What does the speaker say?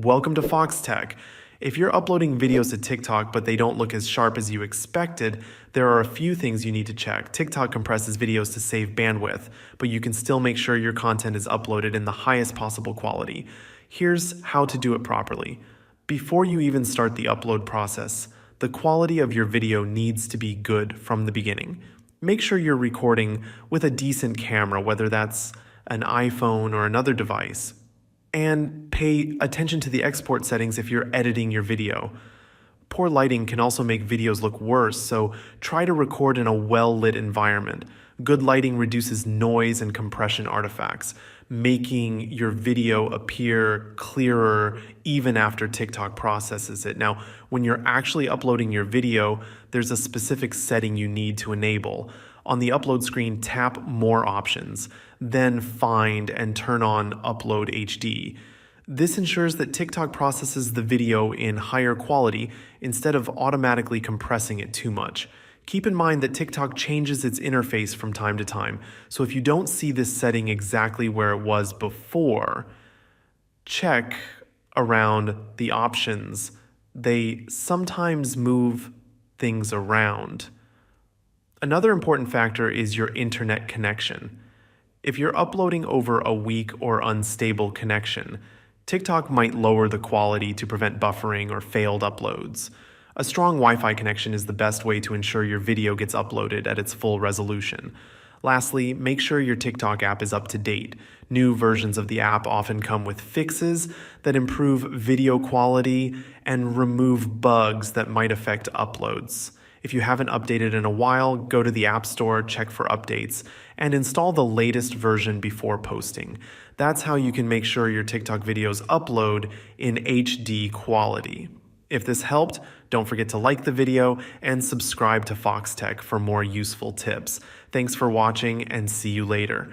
Welcome to Foxtecc. If you're uploading videos to TikTok but they don't look as sharp as you expected, there are a few things you need to check. TikTok compresses videos to save bandwidth, but you can still make sure your content is uploaded in the highest possible quality. Here's how to do it properly. Before you even start the upload process, the quality of your video needs to be good from the beginning. Make sure you're recording with a decent camera, whether that's an iPhone or another device. And pay attention to the export settings if you're editing your video. Poor lighting can also make videos look worse, so try to record in a well-lit environment. Good lighting reduces noise and compression artifacts, making your video appear clearer even after TikTok processes it. Now, when you're actually uploading your video, there's a specific setting you need to enable. On the upload screen, tap More Options, then find and turn on Upload HD. This ensures that TikTok processes the video in higher quality instead of automatically compressing it too much. Keep in mind that TikTok changes its interface from time to time, so if you don't see this setting exactly where it was before, check around the options. They sometimes move things around. Another important factor is your internet connection. If you're uploading over a weak or unstable connection, TikTok might lower the quality to prevent buffering or failed uploads. A strong Wi-Fi connection is the best way to ensure your video gets uploaded at its full resolution. Lastly, make sure your TikTok app is up to date. New versions of the app often come with fixes that improve video quality and remove bugs that might affect uploads. If you haven't updated in a while, go to the App Store, check for updates, and install the latest version before posting. That's how you can make sure your TikTok videos upload in HD quality. If this helped, don't forget to like the video and subscribe to Foxtecc for more useful tips. Thanks for watching and see you later.